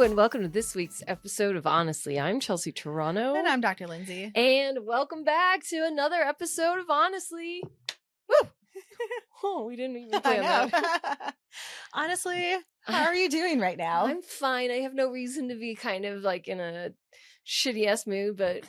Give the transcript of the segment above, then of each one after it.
Hello and welcome to this week's episode of Honestly. I'm Chelsea Toronto. And I'm Dr. Lindsay. And welcome back to another episode of Honestly. Woo! Oh, we didn't even plan that. Honestly, how are you doing right now? I'm fine. I have no reason to be kind of like in a shitty ass mood, but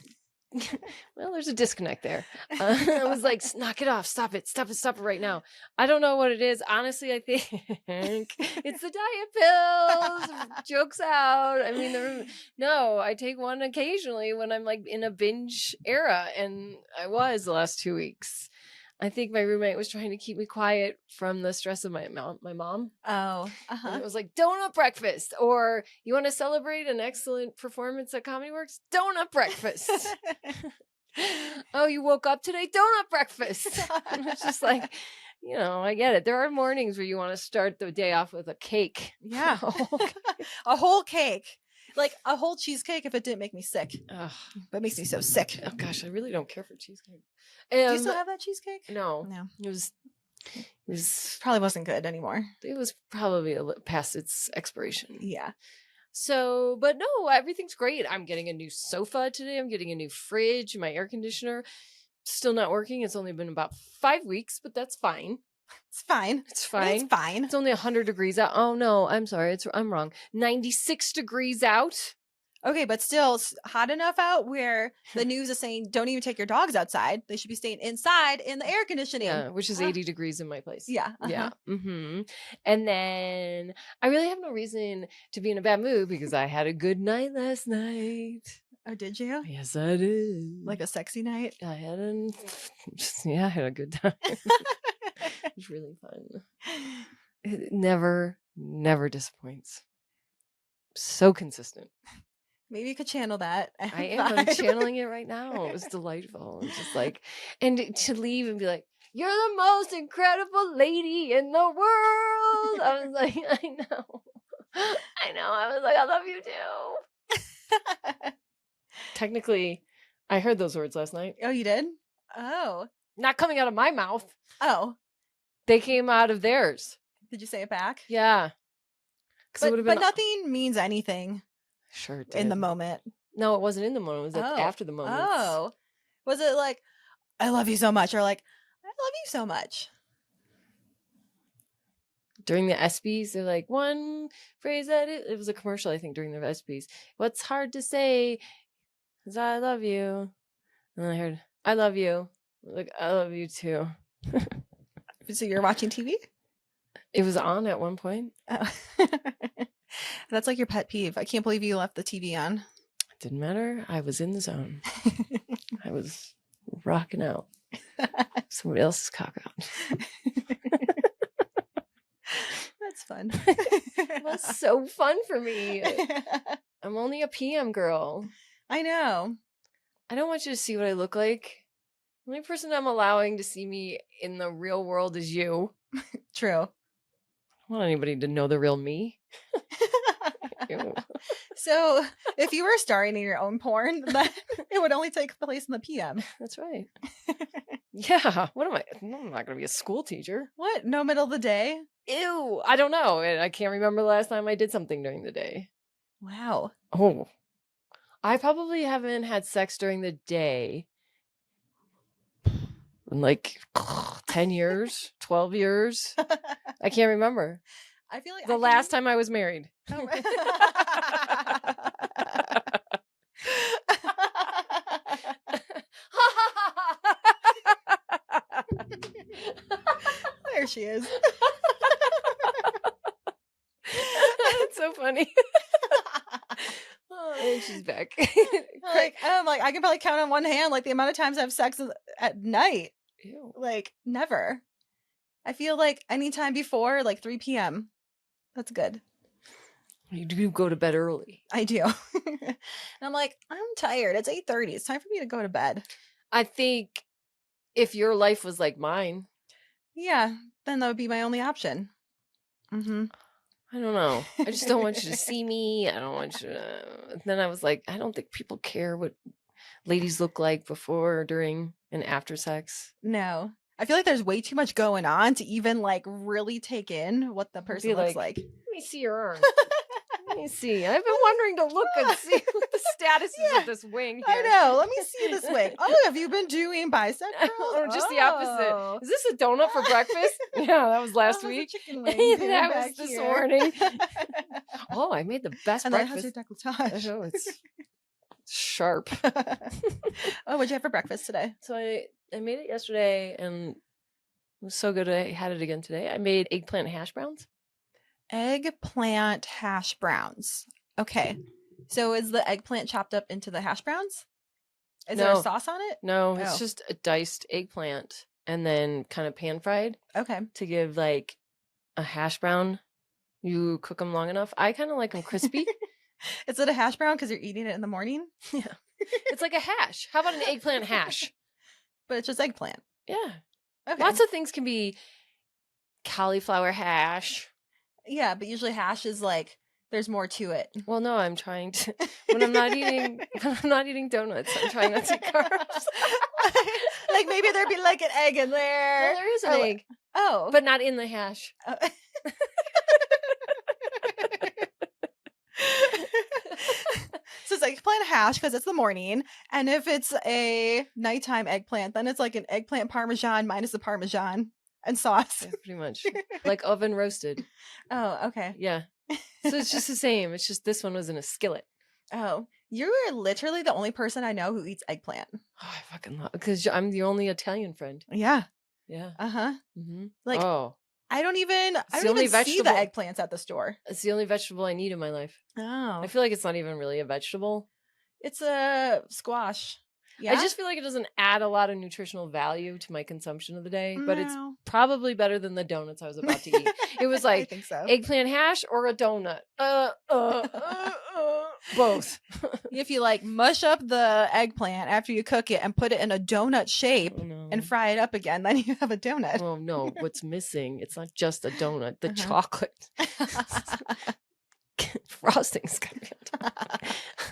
well, there's a disconnect there. I was like, knock it off. Stop it right now. I don't know what it is. Honestly, I think it's the diet pills. Jokes out. I mean, no, I take one occasionally when I'm like in a binge era. And I was the last 2 weeks. I think my roommate was trying to keep me quiet from the stress of my mom. Oh, And it was like donut breakfast, or you want to celebrate an excellent performance at Comedy Works? Donut breakfast. Oh, you woke up today? Donut breakfast. And it's just like, you know, I get it. There are mornings where you want to start the day off with a cake. Yeah. A whole cake. Like a whole cheesecake if it didn't make me sick. Ugh. But it makes me so sick. Oh gosh, I really don't care for cheesecake. Do you still have that cheesecake? No. No. It was Probably wasn't good anymore. It was probably past its expiration. Yeah. So, but no, everything's great. I'm getting a new sofa today. I'm getting a new fridge. My air conditioner still not working. It's only been about 5 weeks, but that's fine. It's fine. It's fine. It's fine. It's only 100 degrees out. Oh no, I'm sorry. I'm wrong. 96 degrees out. Okay, but still it's hot enough out where the news is saying don't even take your dogs outside. They should be staying inside in the air conditioning. Yeah, which is 80 degrees in my place. Yeah. Yeah. Mm-hmm. And then I really have no reason to be in a bad mood because I had a good night last night. Oh, did you? Yes, I did. Like a sexy night? I had I had a good time. It was really fun. It never disappoints. So consistent. Maybe you could channel that. I am. I'm channeling it right now. It was delightful. It's just like, and to leave and be like, you're the most incredible lady in the world. I was like, I know. I was like, I love you too. Technically, I heard those words last night. Oh, you did? Oh. Not coming out of my mouth. Oh. They came out of theirs. Did you say it back? Yeah. But nothing means anything. Sure did. In the moment. No, it wasn't in the moment. It was after the moment. Oh. Was it like, I love you so much? Or like, I love you so much? During the ESPYs, they're like, one phrase that it was a commercial, I think, during the ESPYs. What's hard to say is I love you. And then I heard, I love you. Like, I love you too. So you're watching TV? It was on at one point. Oh. That's like your pet peeve. I can't believe you left the TV on. It didn't matter. I was in the zone. I was rocking out. Somebody else's cock out. That's fun. It was so fun for me. I'm only a PM girl. I know. I don't want you to see what I look like. The only person I'm allowing to see me in the real world is you. True. I don't want anybody to know the real me. So if you were starring in your own porn, then it would only take place in the PM. That's right. Yeah. What am I? I'm not going to be a school teacher. What? No middle of the day? Ew. I don't know. I can't remember the last time I did something during the day. Wow. Oh. I probably haven't had sex during the day in like 10 years, 12 years. I can't remember. I feel like the last time I was married. Oh. There she is. That's so funny. Oh, and she's back. I'm like, I can probably count on one hand like the amount of times I have sex at night. Ew. Like never. I feel like anytime before like 3 p.m. That's good. You do go to bed early. I do. And I'm like, I'm tired. It's 8:30. It's time for me to go to bed. I think if your life was like mine. Yeah, then that would be my only option. Mm-hmm. I don't know. I just don't want you to see me. I don't want you to... Then I was like, I don't think people care what ladies look like before, during, and after sex. No. I feel like there's way too much going on to even like really take in what the person looks like. Let me see your arm. Let me see. I've been wondering to look and see what the status is of this wing I here. know. Let me see this wing. Oh, have you been doing bicep curls? Or just the opposite. Oh. Is this a donut for breakfast? Yeah, that was last Oh, it's a week. chicken wing doing That back was this here. morning. Oh, I made the best And then it has your breakfast. decolletage. Oh, it's sharp. Oh, what'd you have for breakfast today? So I made it yesterday and it was so good. I had it again today. I made eggplant hash browns. Eggplant hash browns. Okay. So is the eggplant chopped up into the hash browns? Is there a No. sauce on it? No, it's Oh. just a diced eggplant and then kind of pan fried Okay. to give like a hash brown. You cook them long enough. I kind of like them crispy. Is it a hash brown because you're eating it in the morning? Yeah. It's like a hash. How about an eggplant hash? But it's just eggplant. Yeah. Okay. Lots of things can be cauliflower hash. Yeah, but usually hash is like there's more to it. Well, no, I'm trying to when I'm not eating donuts, I'm trying not to eat carbs. Like maybe there'd be like an egg in there. No, there is an Or egg, Oh. but not in the hash. So it's eggplant hash because it's the morning. And if it's a nighttime eggplant, then it's like an eggplant parmesan minus the parmesan and sauce. Yeah, pretty much. Like oven roasted. Oh, okay. Yeah. So it's just the same. It's just this one was in a skillet. Oh, you are literally the only person I know who eats eggplant. Oh, I fucking love because I'm the only Italian friend. Yeah. Yeah. Uh-huh. Mm-hmm. Like oh, I don't even the see only the vegetable- eggplants at the store. it's the only vegetable I need in my life. Oh. I feel like it's not even really a vegetable. It's a squash. Yeah. I just feel like it doesn't add a lot of nutritional value to my consumption of the day, but it's No. probably better than the donuts I was about to eat. It was I like think so. eggplant hash or a donut. Both. If you like mush up the eggplant after you cook it and put it in a donut shape Oh, no. and fry it up again, then you have a donut. Oh no, what's missing? It's not just a donut. The Uh-huh. chocolate. Frosting's gonna be on top.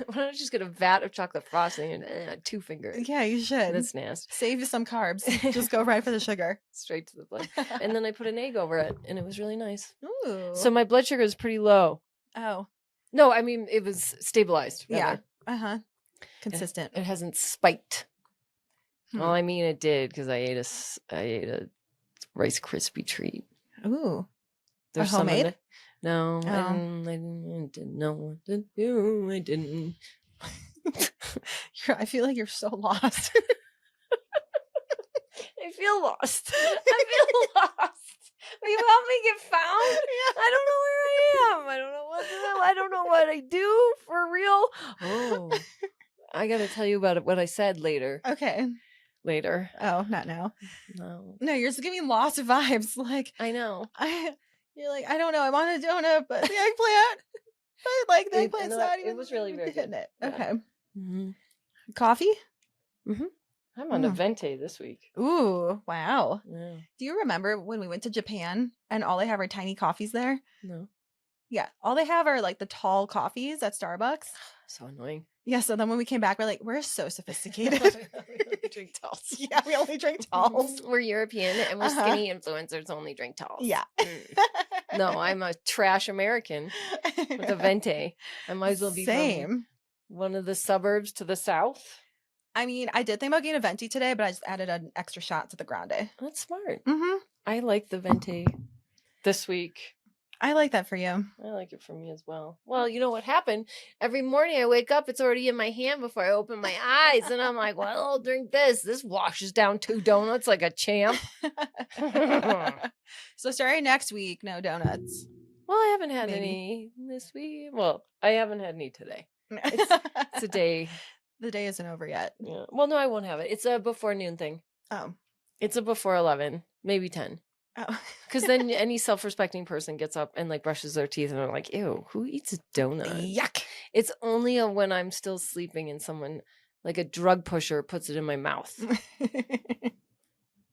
Why don't I just get a vat of chocolate frosting and 2 fingers? Yeah, you should. That's nasty. Save you some carbs. Just go right for the sugar. Straight to the blood. And then I put an egg over it, and it was really nice. Ooh. So my blood sugar is pretty low. Oh. No, I mean it was stabilized. Yeah. rather. Uh-huh. Consistent. It hasn't spiked. Hmm. Well, I mean it did because I ate a Rice Krispie treat. Ooh. There's some in homemade? it. No, Oh. I didn't know what to do. I didn't. I feel like you're so lost. I feel lost. I feel lost. Will you help me get found? Yeah. I don't know where I am. I don't know what to do. I don't know what I do for real. Oh, I got to tell you about it, what I said later. Okay. Later. Oh, not now. No. No, you're just giving lost vibes. Like I know. you're like, I don't know. I want a donut, but the eggplant. I like the It- eggplant's no, not it even was really very hitting good. it. Yeah. Okay. Mm-hmm. Coffee? I'm on a vente this week. Ooh, wow. Yeah. Do you remember when we went to Japan and all they have are tiny coffees there? No. Yeah. All they have are like the tall coffees at Starbucks. So annoying. Yeah. So then when we came back, we're like, we're so sophisticated. We drink talls. Yeah. We only drink talls. We're European and we're Uh-huh. skinny influencers only drink talls. Yeah. No, I'm a trash American with a vente. I might as well be from Same. one of the suburbs to the south. I mean, I did think about getting a venti today, but I just added an extra shot to the grande. That's smart. Mm-hmm. I like the vente this week. I like that for you. I like it for me as well. Well, you know what happened? Every morning I wake up, it's already in my hand before I open my eyes. And I'm like, well, I'll drink this. This washes down 2 donuts like a champ. So starting next week, no donuts. Well, I haven't had Maybe. any this week. Well, I haven't had any today. It's a day. The day isn't over yet. Yeah. Well, no, I won't have it. It's a before noon thing. Oh. It's a before 11, maybe 10. Oh. Because then any self-respecting person gets up and like brushes their teeth and they're like, ew, who eats a donut? Yuck. It's only when I'm still sleeping and someone, like a drug pusher, puts it in my mouth.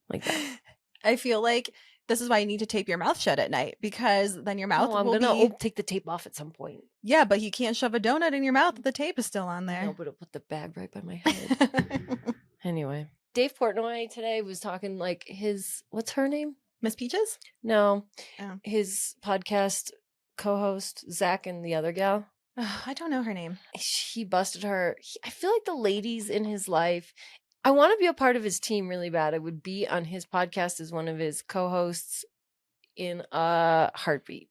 Like that. I feel like this is why you need to tape your mouth shut at night, because then your mouth Oh, I'm will going to be... take the tape off at some point. Yeah, but you can't shove a donut in your mouth if the tape is still on No, there. but it'll put the bag right by my head. Anyway. Dave Portnoy today was talking like his, what's her name? Miss Peaches? No, Oh. his podcast co-host, Zach and the other gal. I don't know her name. He busted her. I feel like the ladies in his life, I want to be a part of his team really bad. I would be on his podcast as one of his co-hosts in a heartbeat.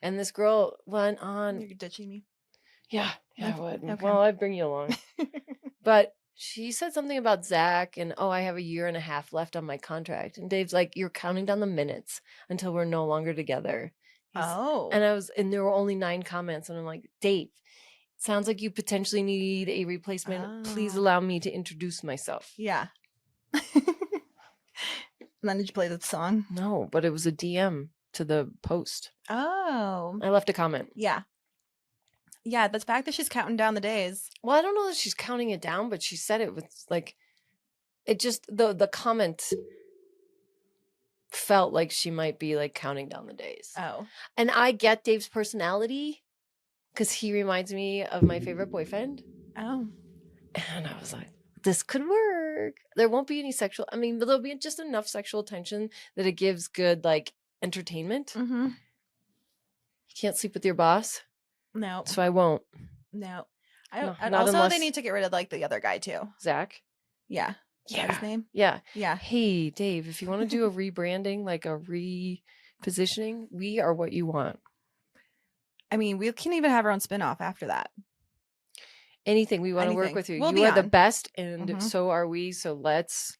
And this girl went on. You're ditching me. Yeah, I would. Okay. Well, I'd bring you along. But she said something about Zach and, I have a year and a half left on my contract. And Dave's like, you're counting down the minutes until we're no longer together. And there were only 9 comments. And I'm like, Dave, sounds like you potentially need a replacement. Please allow me to introduce myself. Yeah. And then did you play the song? No, but it was a DM to the post. Oh. I left a comment. Yeah. Yeah, the fact that she's counting down the days. Well, I don't know that she's counting it down, but she said it with like, it just, the comment felt like she might be like counting down the days. Oh. And I get Dave's personality because he reminds me of my favorite boyfriend. Oh. And I was like, this could work. There won't be any sexual, but there'll be just enough sexual tension that it gives good like entertainment. Mm-hmm. You can't sleep with your boss. No. So I won't. No. Not also, unless... they need to get rid of like the other guy too. Zach? Yeah. Is that his name? Yeah. Yeah. Hey, Dave, if you want to do a rebranding, like a repositioning, we are what you want. I mean, we can even have our own spinoff after that. Anything. We want to work with you. We'll you are on. the best, and so are we. So let's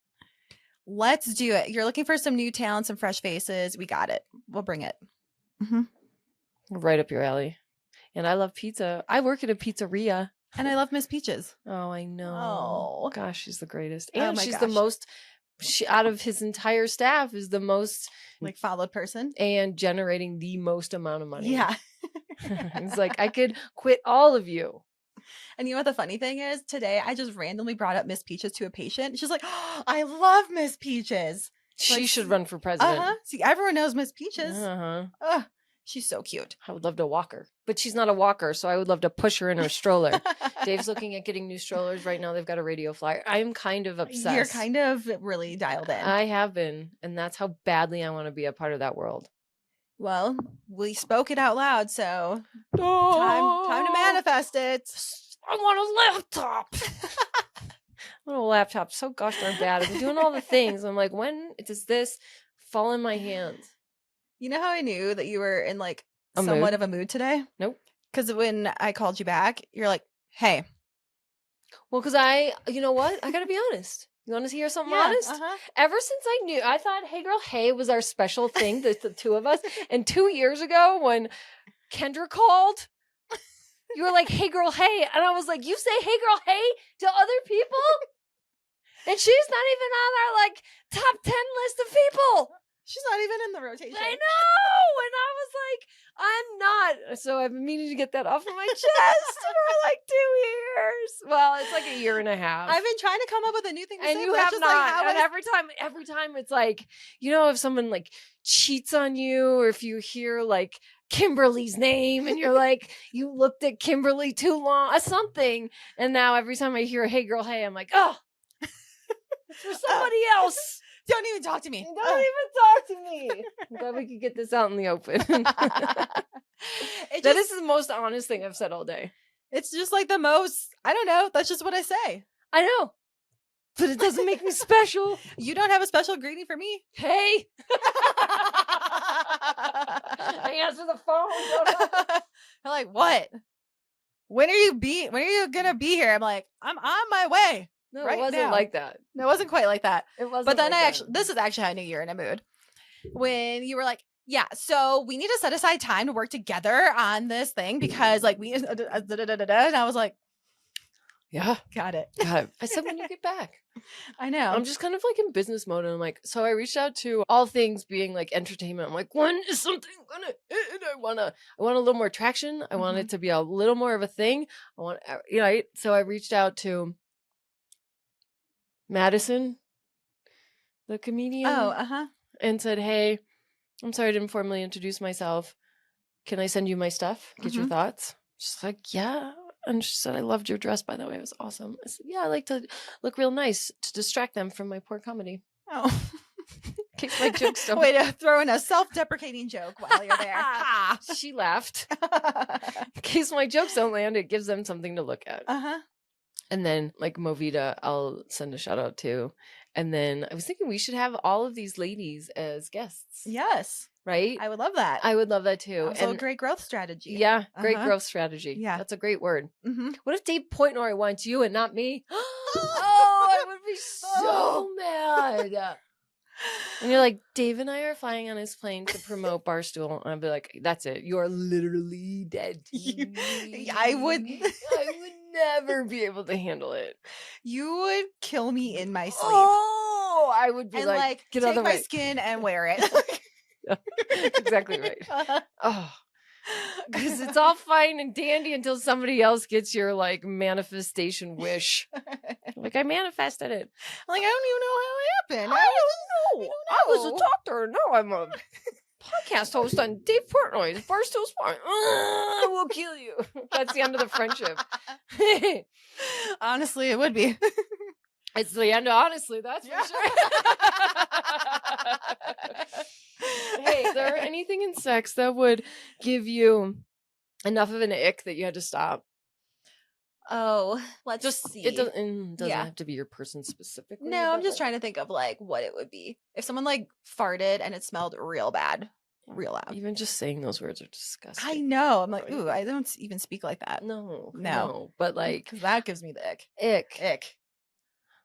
do it. You're looking for some new talent, some fresh faces. We got it. We'll bring it. Right up your alley. And I love pizza. I work at a pizzeria. And I love Miss Peaches. Oh, I know. Oh. Gosh, she's the greatest. Oh And she's the most, out of his entire staff, is the most like followed person. And generating the most amount of money. Yeah. It's like, I could quit all of you. And you know what the funny thing is? Today, I just randomly brought up Miss Peaches to a patient. She's like, oh, I love Miss Peaches. She should run for president. See, everyone knows Miss Peaches. She's so cute. I would love to walk her. But she's not a walker, so I would love to push her in her stroller. Dave's looking at getting new strollers right now. They've got a radio flyer. I'm kind of obsessed. You're kind of really dialed in. I have been. And that's how badly I want to be a part of that world. Well, we spoke it out loud, so time to manifest it. I want a laptop. I want a laptop so gosh darn bad. I've been doing all the things. I'm like, when does this fall in my hands? You know how I knew that you were in like somewhat of a mood today? Nope. Because when I called you back, you're like, hey. Well, because you know what? I got to be honest. You want to hear something honest? Ever since I knew, I thought, hey girl, hey was our special thing, the two of us. And 2 years ago when Kendra called, you were like, hey girl, hey. And I was like, you say hey girl, hey to other people? And she's not even on our like top 10 list of people. She's not even in the rotation. I know. And I was like, I'm not. So I've been meaning to get that off of my chest for like 2 years. Well, it's like a year and a half. I've been trying to come up with a new thing to say. And you have not. And every time it's like, you know, if someone like cheats on you or if you hear like Kimberly's name and you're like, you looked at Kimberly too long or something. And now every time I hear, hey girl, hey, I'm like, oh, it's for somebody else. Don't even talk to me. Don't even talk to me. I'm glad we could get this out in the open. That is the most honest thing I've said all day. It's just like the most, I don't know. That's just what I say. I know. But it doesn't make me special. You don't have a special greeting for me? Hey. I answer the phone. I'm like, what? When are you gonna be here? I'm like, I'm on my way. No, it wasn't like that. No, it wasn't quite like that. It wasn't. But then this is actually how I knew you're in a mood. When you were like, yeah, so we need to set aside time to work together on this thing because like and I was like, yeah, got it. I said when you get back. I know. I'm just kind of like in business mode and I'm like, so I reached out to all things being like entertainment. I'm like, when is something gonna hit? I want a little more traction. I want it to be a little more of a thing. I want, so I reached out to Madison, the comedian. And said, hey, I'm sorry I didn't formally introduce myself. Can I send you my stuff? Get your thoughts? She's like, yeah. And she said, I loved your dress, by the way. It was awesome. I said, yeah, I like to look real nice to distract them from my poor comedy. Oh. In case My jokes don't. Way to throw in a self-deprecating joke while you're there. Ha! She laughed. In case my jokes don't land, it gives them something to look at. And then like Movita, I'll send a shout out to. And then I was thinking we should have all of these ladies as guests. Yes. Right? I would love that. I would love that too. Also a great growth strategy. Yeah, great growth strategy. Yeah. That's a great word. Mm-hmm. What if Dave Portnoy wants you and not me? Oh, I would be so mad. And you're like, Dave and I are flying on his plane to promote Barstool. And I'd be like, that's it. You're literally dead. I would never be able to handle it. You would kill me in my sleep. Oh, I would be and like, get take out of the my way. skin and wear it. Yeah, exactly right. Oh, because it's all fine and dandy until somebody else gets your like manifestation wish. Like I manifested it. Like I don't even know how it happened. I don't know. I was a doctor. Now I'm a podcast host on Dave Portnoy's Barstool Sports. I will kill you. That's the end of the friendship. Honestly, it would be. It's the end. Honestly, that's for sure. Hey, is there anything in sex that would give you enough of an ick that you had to stop? Oh, let's see. It doesn't have to be your person specifically. No, I'm just trying to think of like what it would be if someone like farted and it smelled real bad, real loud. Even just saying those words are disgusting. I know. I'm like, ooh, I don't even speak like that. No. But like, 'cause that gives me the ick. Ick.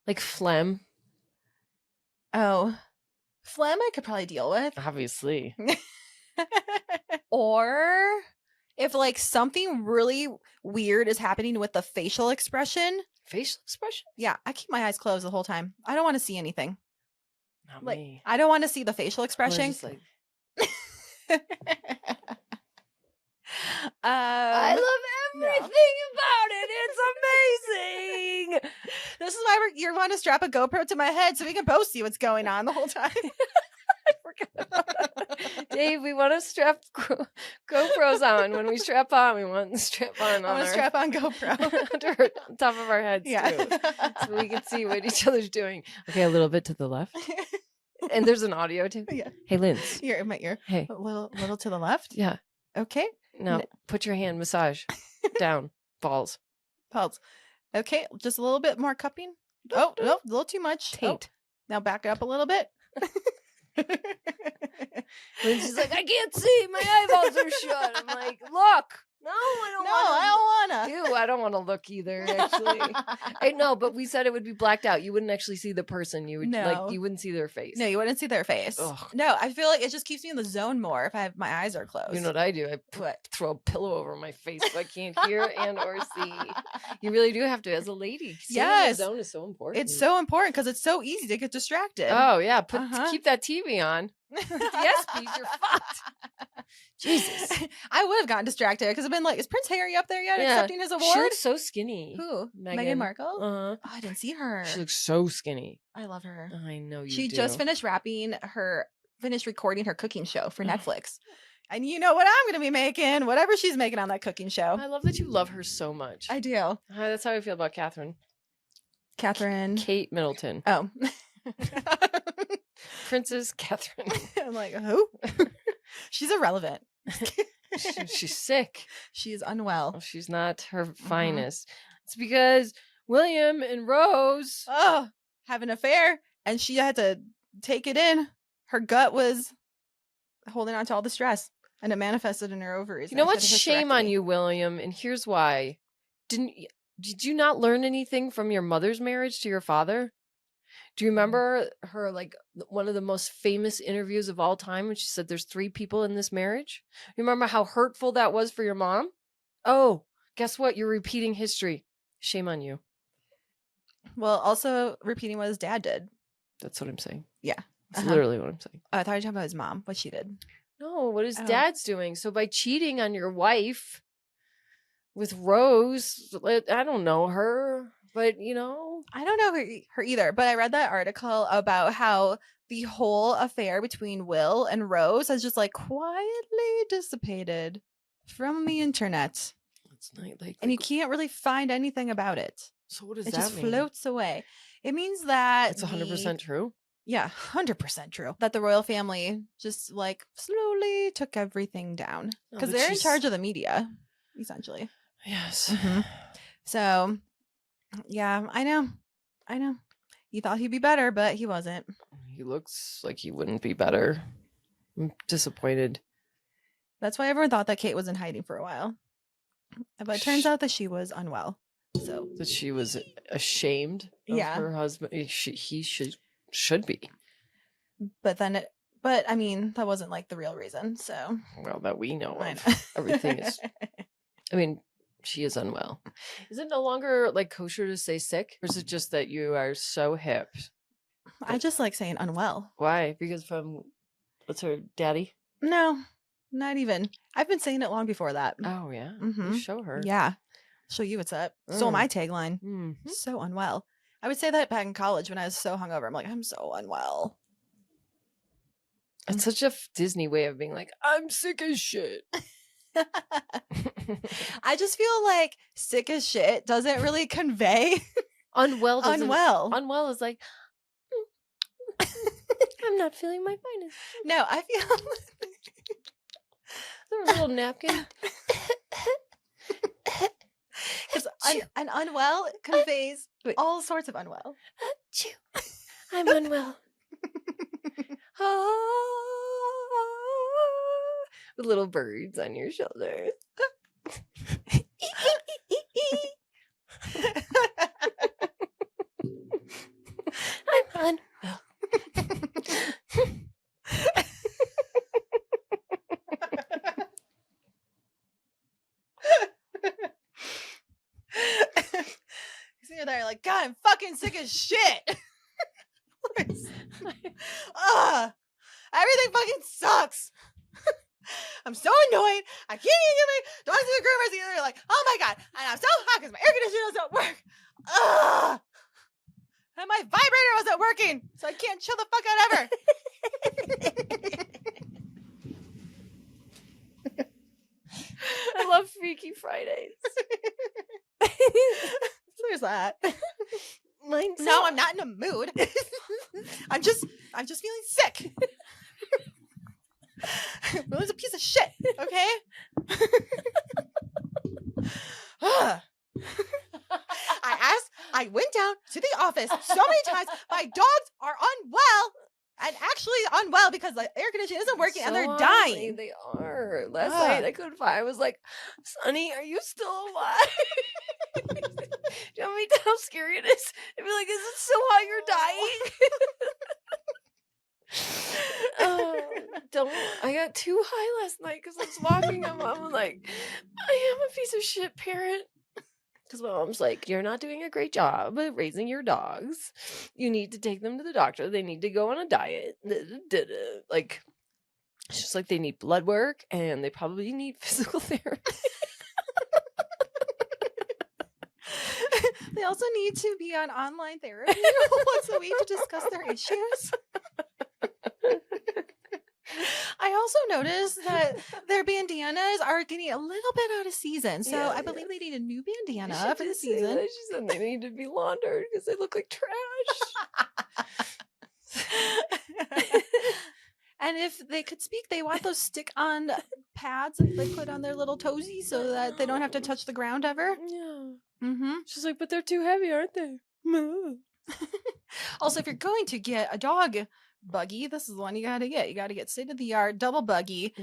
Like phlegm. Oh, phlegm I could probably deal with. Obviously. Or if like something really weird is happening with the facial expression. Facial expression? Yeah, I keep my eyes closed the whole time. I don't want to see anything. Not like me. I don't want to see the facial expression. Like... I love everything about it. It's amazing. This is why you want to strap a GoPro to my head so we can both see what's going on the whole time. I forgot about that. Dave, we want to strap GoPros on. When we strap on, we want to strap on. I want to strap on GoPro on top of our heads too, so we can see what each other's doing. Okay, a little bit to the left, and there's an audio too. Yeah. Hey, Linz. You're in my ear. Hey, a little to the left. Yeah. Okay. Now put your hand massage down balls. Pulse. Okay, just a little bit more cupping. Oh, no, a little too much. Taint. Now back it up a little bit. Lindsay's like, I can't see. My eyeballs are shut. I'm like, look. No, I don't want to. Ew, I don't want to look either, actually. I know, but we said it would be blacked out. You wouldn't actually see the person. You would you wouldn't see their face. No, you wouldn't see their face. Ugh. No, I feel like it just keeps me in the zone more if my eyes are closed. You know what I do? I throw a pillow over my face so I can't hear and or see. You really do have to, as a lady. Yes. The zone is so important. It's so important because it's so easy to get distracted. Oh, yeah. Keep that TV on. Yes, please, you're fucked. Jesus. I would have gotten distracted because I've been like, is Prince Harry up there yet accepting his award? She looks so skinny. Who? Meghan Markle? Uh-huh. Oh, I didn't see her. She looks so skinny. I love her. I know you She do. just finished recording her cooking show for Netflix. And you know what I'm going to be making? Whatever she's making on that cooking show. I love that you love her so much. I do. That's how I feel about Catherine. Kate Middleton. Oh. Princess Catherine. I'm like, who? She's irrelevant. She's sick. She is unwell. Oh, she's not her finest. It's because William and Rose have an affair and she had to take it in. Her gut was holding on to all the stress and it manifested in her ovaries. You know what? Shame on you, William. And here's why. Did you not learn anything from your mother's marriage to your father? Do you remember her, like, one of the most famous interviews of all time when she said there's 3 people in this marriage? You remember how hurtful that was for your mom? Oh, guess what? You're repeating history. Shame on you. Well, also repeating what his dad did. That's what I'm saying. Yeah. That's literally what I'm saying. I thought you were talking about his mom, what she did. No, what his dad's doing. So by cheating on your wife with Rose, I don't know her. But, you know, I don't know her either. But I read that article about how the whole affair between Will and Rose has just like quietly dissipated from the internet. It's not like, and you can't really find anything about it. So what does that mean? It just floats away. It means that it's 100% true. Yeah, 100% true. That the royal family just like slowly took everything down No, because but they're in she's- charge of the media, essentially. Yes. So, yeah, I know. He thought he'd be better, but he wasn't. He looks like he wouldn't be better. I'm disappointed. That's why everyone thought that Kate was in hiding for a while. But it turns out that she was unwell. So That she was ashamed of Yeah. her husband. He should be. but I mean, that wasn't like the real reason. So Well, that we know I of. know. Everything is. I mean, she is unwell. Is it no longer like kosher to say sick, or is it just that you are so hip? I just like saying unwell. Why? Because from what's her daddy? No, not even. I've been saying it long before that. Oh yeah, Mhm. you show her. Yeah. Show you what's up. So my tagline. Mhm. So unwell. I would say that back in college when I was so hungover. I'm like, I'm so unwell. It's such a Disney way of being like, I'm sick as shit. I just feel like sick as shit doesn't really convey Unwell. unwell. Unwell is like, I'm not feeling my finest. No, I feel There's a little napkin. because an unwell conveys all sorts of unwell. I'm unwell. With little birds on your shoulder. I'm unwell. You're there like, God, I'm fucking sick as shit. Everything fucking sucks. I'm so annoyed. I can't even get my dogs to the groomers either. They're like, oh my God. And I'm so hot because my air conditioner doesn't work. And my vibrator wasn't working. So I can't chill the fuck out ever. I love Freaky Fridays. So there's that. Mine's No, I'm not in a mood. I'm just feeling sick. Will's a piece of shit, okay? I went down to the office so many times. My dogs are unwell. And actually unwell because the air conditioning isn't working and they're dying. They are. Last night I couldn't find. I was like, Sonny, are you still alive? Do you want me to how scary it is? I'd be like, is it so hot you're dying? Don't. I got too high last night because I was walking. I'm like, I am a piece of shit parent. Because my mom's like, you're not doing a great job of raising your dogs. You need to take them to the doctor. They need to go on a diet. Like, it's just like they need blood work and they probably need physical therapy. They also need to be on online therapy once a week to discuss their issues. I also noticed that their bandanas are getting a little bit out of season. So I believe they need a new bandana for the season. She said they need to be laundered because they look like trash. And if they could speak, they want those stick-on pads that they put on their little toesies so that they don't have to touch the ground ever. Yeah. Mm-hmm. She's like, but they're too heavy, aren't they? Also, if you're going to get a dog buggy, this is the one you gotta get. You gotta get state-of-the-art double buggy,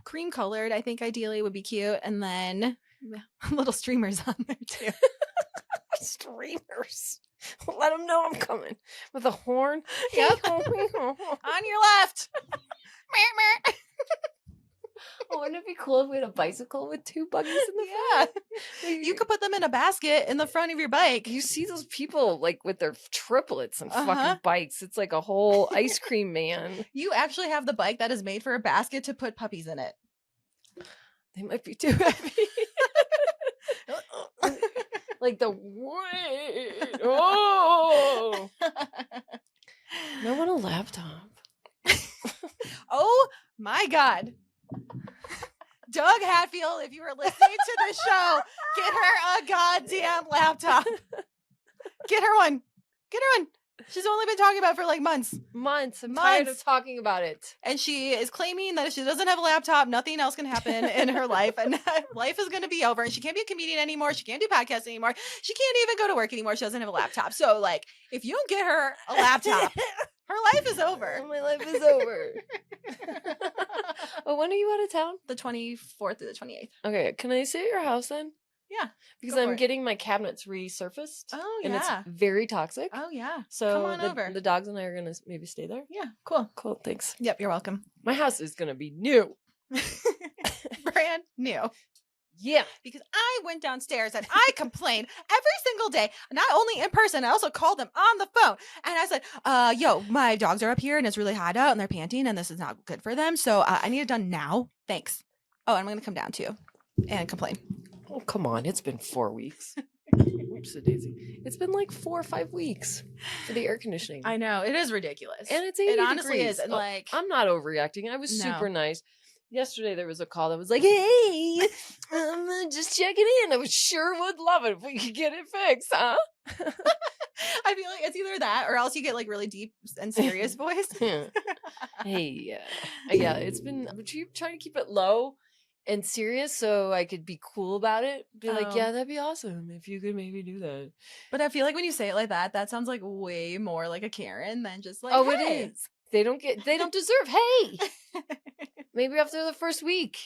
cream colored. I think ideally would be cute, and then little streamers on there too. Streamers. Let them know I'm coming with a horn. Yep. On your left. Oh, wouldn't it be cool if we had a bicycle with two buggies in the Yeah. front? You could put them in a basket in the front of your bike. You see those people like with their triplets and fucking bikes. It's like a whole ice cream man. You actually have the bike that is made for a basket to put puppies in it. They might be too heavy. Like the wait. Oh. I want a laptop. Oh my God. Doug Hatfield, if you were listening to the show, get her a goddamn laptop. Get her one. Get her one. She's only been talking about it for like months. Months. I'm tired of Months. talking about it. And she is claiming that if she doesn't have a laptop, nothing else can happen in her life. And life is going to be over. And she can't be a comedian anymore. She can't do podcasts anymore. She can't even go to work anymore. She doesn't have a laptop. So, like, if you don't get her a laptop, her life is over. My life is over. Oh, when are you out of town? The 24th to the 28th. Okay, can I stay at your house then? Yeah. Because go for I'm it. getting my cabinets resurfaced. Oh, And yeah. it's very toxic. Oh, yeah. So come on over. The dogs and I are going to maybe stay there. Yeah. Cool. Cool, thanks. Yep. You're welcome. My house is going to be new. Brand new. Yeah. Because I went downstairs and I complained every single day, not only in person, I also called them on the phone. And I said, yo, my dogs are up here and it's really hot out and they're panting and this is not good for them. So I need it done now. Thanks. Oh, I'm going to come down too and complain. Oh, come on. It's been 4 weeks. Oops, daisy. It's been like 4 or 5 weeks for the air conditioning. I know. It is ridiculous. And it's 80 It honestly degrees. is. And like, I'm not overreacting. I was No. super nice. Yesterday there was a call that was like, hey, just checking in. I was sure would love it if we could get it fixed, huh? I feel like it's either that or else you get like really deep and serious voice. Hey, yeah, it's been, I'm trying to keep it low and serious so I could be cool about it. Be like, Oh. yeah, that'd be awesome if you could maybe do that. But I feel like when you say it like that sounds like way more like a Karen than just like, Oh, hey. it is. They don't deserve, hey, maybe after the first week.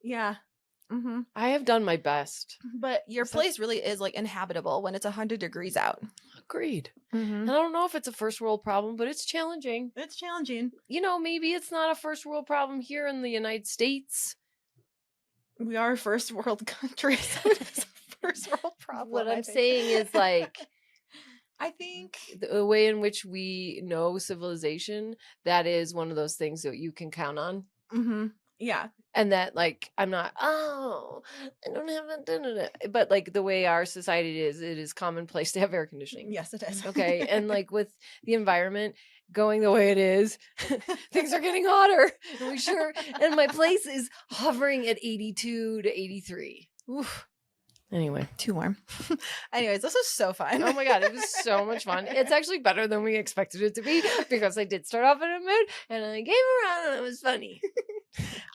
Yeah. Mm-hmm. I have done my best. But your So- place really is like inhabitable when it's 100 degrees out. Agreed. Mm-hmm. And I don't know if it's a first world problem, but it's challenging. It's challenging. You know, maybe it's not a first world problem here in the United States. We are a first world country. So it is a first world problem. What I I'm think. saying is like I think the way in which we know civilization, that is one of those things that you can count on. mm-hmm. Yeah. And that, like, I'm not, oh, I don't have a da-da-da. But like the way our society is, it is commonplace to have air conditioning. Yes, it is. Okay. And like with the environment going the way it is, things are getting hotter. And my place is hovering at 82 to 83. Oof. Anyway. Too warm. Anyways, this was so fun. Oh my God, it was so much fun. It's actually better than we expected it to be because I did start off in a mood and I came around and it was funny.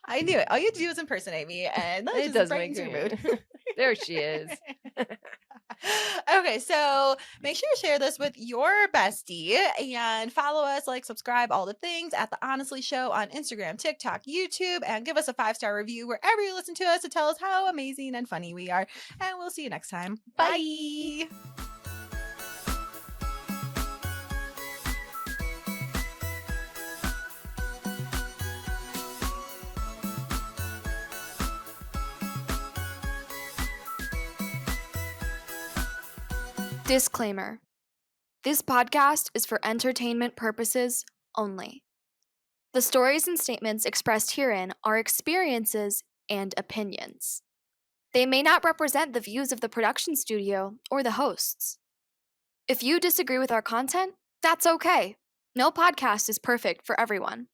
I knew it. All you had to do was impersonate me, and that It just does brightens make your me mood. There she is. Okay, so make sure you share this with your bestie and follow us, like, subscribe, all the things at The Honestly Show on Instagram, TikTok, YouTube, and give us a 5-star review wherever you listen to us to tell us how amazing and funny we are. And we'll see you next time. Bye. Disclaimer. This podcast is for entertainment purposes only. The stories and statements expressed herein are experiences and opinions. They may not represent the views of the production studio or the hosts. If you disagree with our content, that's okay. No podcast is perfect for everyone.